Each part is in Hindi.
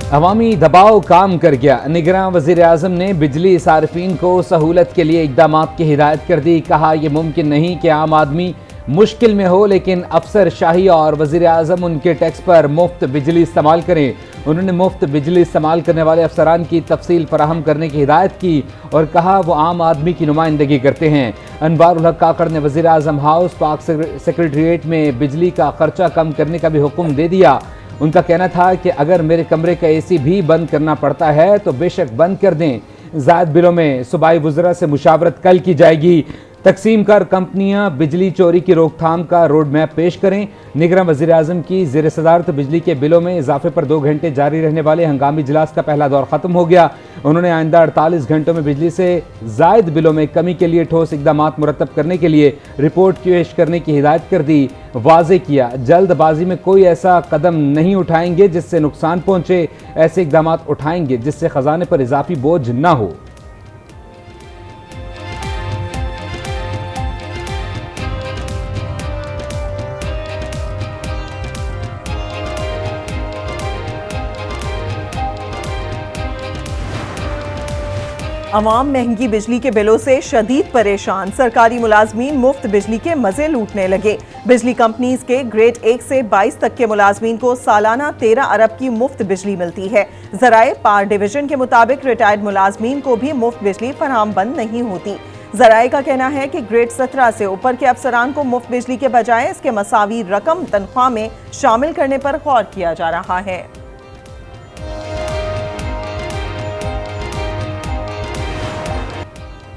अवामी दबाव काम कर गया। निगरान वज़ीर आज़म ने बिजली सार्फिन को सहूलत के लिए इक़दामात की हिदायत कर दी। कहा यह मुमकिन नहीं कि आम आदमी मुश्किल में हो लेकिन अफसर शाही और वज़ीर आज़म उनके टैक्स पर मुफ्त बिजली इस्तेमाल करें। उन्होंने मुफ्त बिजली इस्तेमाल करने वाले अफसरान की तफसील फराहम करने की हिदायत की और कहा वो आम आदमी की नुमाइंदगी करते हैं। अनवारुल हक काकड़ ने वज़ीर आज़म हाउस पाक सेक्रेटरीट में बिजली का खर्चा कम करने का भी हुक्म दे दिया। उनका कहना था कि अगर मेरे कमरे का एसी भी बंद करना पड़ता है तो बेशक बंद कर दें। ज़ायद बिलों में सूबाई वज़रा से मुशावरत कल की जाएगी। तकसीम कर कंपनियां बिजली चोरी की रोकथाम का रोड मैप पेश करें। निगरान वज़ीर आज़म की ज़ेर सदारत बिजली के बिलों में इजाफे पर 2 घंटे जारी रहने वाले हंगामी इजलास का पहला दौर ख़त्म हो गया। उन्होंने आइंदा 48 घंटों में बिजली से ज़ायद बिलों में कमी के लिए ठोस इक़दामात मुरतब करने के लिए रिपोर्ट पेश करने की हिदायत कर दी। वाज़े किया जल्दबाजी में कोई ऐसा कदम नहीं उठाएंगे जिससे नुकसान पहुँचे। ऐसे इक़दामात उठाएंगे जिससे ख़जाने पर इजाफी बोझ न हो। अवाम महंगी बिजली के बिलों से शदीद परेशान। सरकारी मुलाजमीन मुफ्त बिजली के मजे लूटने लगे। बिजली कंपनीज के ग्रेड 1 से 22 तक के मुलाजमीन को सालाना 13 अरब की मुफ्त बिजली मिलती है। जराए पावर डिवीजन के मुताबिक रिटायर्ड मुलाजमीन को भी मुफ्त बिजली फराहम बंद नहीं होती। जराए का कहना है कि ग्रेड 17 से ऊपर के अफसरान को मुफ्त बिजली के बजाय इसके मसावी रकम तनख्वाह में शामिल करने पर गौर किया जा रहा है।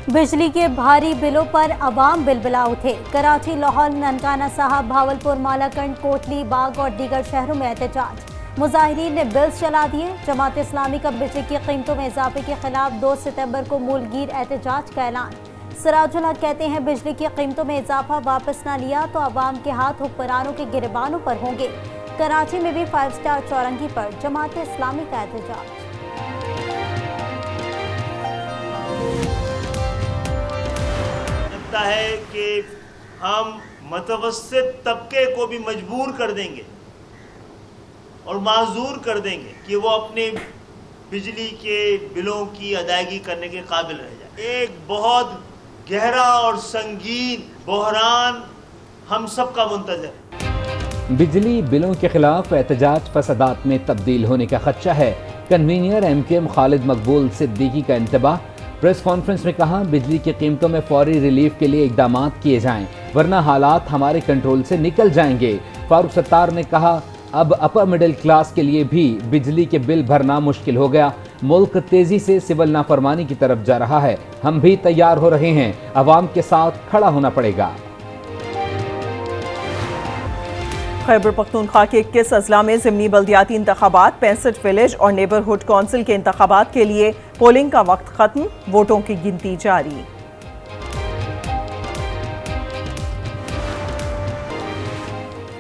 बिजली के भारी बिलों पर अवाम बिलबिला उठे। कराची, लाहौर, ननकाना साहब, भावलपुर, मालाकंड, कोटली बाग और दीगर शहरों में एहतजाज। मुजाहिरीन ने बिल्स चला दिए। जमात इस्लामी का बिजली की कीमतों में इजाफे के खिलाफ 2 सितंबर को मूलगीर एहतजाज का ऐलान। सिराजुल हक कहते हैं बिजली की कीमतों में इजाफा वापस न लिया तो अवाम के हाथ हुक्मरानों के गिरबानों पर होंगे। कराची में भी 5 स्टार चौरंगी पर जमात इस्लामी का एहतजाज। है कि हम मतवस्सित तबके को भी मजबूर कर देंगे और माजूर कर देंगे कि वो अपने बिजली के बिलों की अदायगी करने के काबिल रह जाए। एक बहुत गहरा और संगीन बहरान हम सब का मुंतज़र है। बिजली बिलों के खिलाफ एहतजाज फसादात में तब्दील होने का खदशा है। कन्वीनियर MKM खालिद मकबूल सिद्दीकी का इंतबाह। प्रेस कॉन्फ्रेंस में कहा बिजली की कीमतों में फौरी रिलीफ के लिए इकदामात किए जाएं वरना हालात हमारे कंट्रोल से निकल जाएंगे। फारूक सत्तार ने कहा अब अपर मिडिल क्लास के लिए भी बिजली के बिल भरना मुश्किल हो गया। मुल्क तेजी से सिविल नाफरमानी की तरफ जा रहा है। हम भी तैयार हो रहे हैं। अवाम के साथ खड़ा होना पड़ेगा। खैबर पख्तूनख्वा के 21 अजला में ज़िमनी बल्दियाती इंतखाबात, 65 विलेज और नेबरहुड कौंसिल के इंतखाबात के लिए पोलिंग का वक्त खत्म। वोटों की गिनती जारी।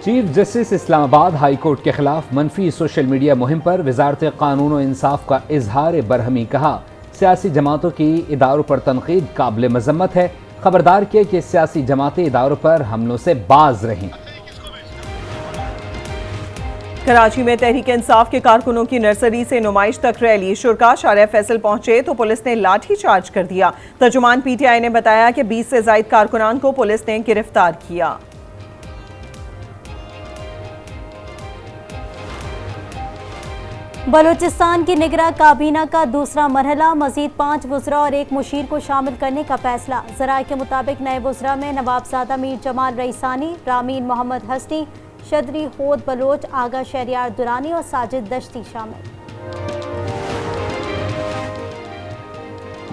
Chief justice Islamabad high court के खिलाफ मनफी सोशल मीडिया मुहिम पर वजारत कानून और इंसाफ का इजहार बरहमी। कहा सियासी जमातों की इदारों पर तनकीद काबिल मजम्मत है। खबरदार किए कि सियासी जमातें इदारों पर हमलों से बाज रहें। कराची में तहरीक इंसाफ के कारकुनों की नर्सरी से नुमाइश तक रैली। शुरका शारिया फैसल पहुंचे तो पुलिस ने लाठी चार्ज कर दिया। तर्जुमान PTI ने बताया कि 20 से ज्यादा कारकुनान को पुलिस ने गिरफ्तार किया। बलूचिस्तान की निगरां काबीना का दूसरा मरहला, मजीद 5 वुज़रा और 1 मुशीर को शामिल करने का फैसला। ज़राए के मुताबिक नए वुज़रा में नवाबजादा मीर जमाल रईसानी, रामीन मोहम्मद हसनी, शदरी होद बलोच, आगा शहरियार दुरानी और साजिद दश्ती शामिल।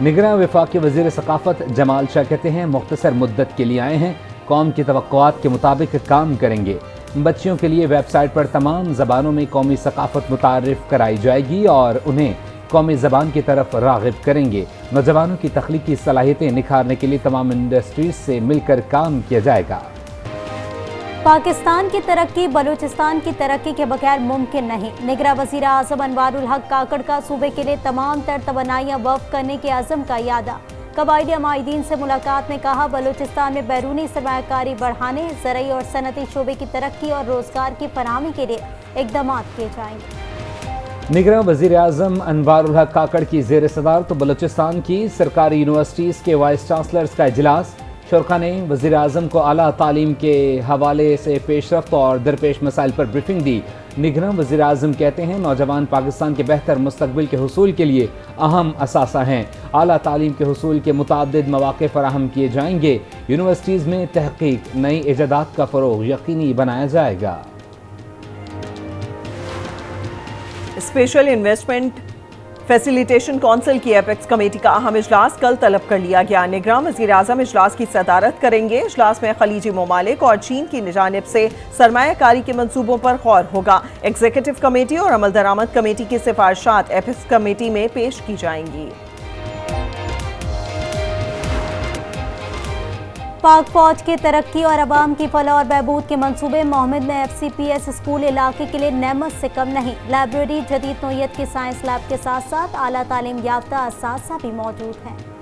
निगरां वफाकी वज़ीर सकाफत जमाल शाह कहते हैं मुख्तसर मुद्दत के लिए आए हैं, कौम की तवक्कुआत के मुताबिक काम करेंगे। बच्चियों के लिए वेबसाइट पर तमाम ज़बानों में कौमी सकाफत मुतारिफ कराई जाएगी और उन्हें कौमी ज़बान की तरफ राग़िब करेंगे। नौजवानों की तख्लीकी सलाहियतें निखारने के लिए तमाम इंडस्ट्रीज से मिलकर काम किया जाएगा। पाकिस्तान की तरक्की बलूचिस्तान की तरक्की के बगैर मुमकिन नहीं। निगरां वज़ीर आज़म अनवारुल हक काकड़ का सूबे के लिए तमाम तर तवन्नाइयाँ वफ़ करने के अज़म का यादा। कबायली अमायदीन से मुलाकात में कहा बलूचिस्तान में बैरूनी सरमायाकारी बढ़ाने, ज़रई और सनती शोबे की तरक्की और रोज़गार की फराहमी के लिए इक़दामात किए जाएंगे। निगरान वज़ीर आज़म अनवारुल हक काकड़ की ज़ेर सदारत बलूचिस्तान की सरकारी यूनिवर्सिटीज़ के वाइस चांसलर्स का इजलास। शुरा ने वज़ीर आज़म को आला तालीम के हवाले से पेशरफ्त और दरपेश मसाइल पर ब्रीफिंग दी। निगरान वज़ीर आज़म कहते हैं नौजवान पाकिस्तान के बेहतर मुस्तकबिल के हुसूल के लिए अहम असासा हैं। आला तालीम के हुसूल के मुताद्दिद मौक़े फराहम किए जाएंगे। यूनिवर्सिटीज़ में तहक़ीक़, नई इजादात का फ़रोग़ यकीनी बनाया जाएगा। स्पेशल इन्वेस्टमेंट फैसिलिटेशन काउंसिल की एपेक्स कमेटी का अहम इजलास कल तलब कर लिया गया। निगरान वज़ीर आज़म इजलास की सदारत करेंगे। इजलास में खलीजी ममालिक और चीन की जानिब से सरमायाकारी के मंसूबों पर गौर होगा। एग्जीक्यूटिव कमेटी और अमल दरामद कमेटी की सिफारिशात एपेक्स कमेटी में पेश की जाएंगी। पाक फौज की तरक्की और अवाम की फलाह और बहबूद के मंसूबे। मोहम्मद में FCPS स्कूल इलाके के लिए नेमत से कम नहीं। लाइब्रेरी, जदीद नोयत की साइंस लैब के साथ साथ आला तालीम याफ्ता असातिज़ा भी मौजूद हैं।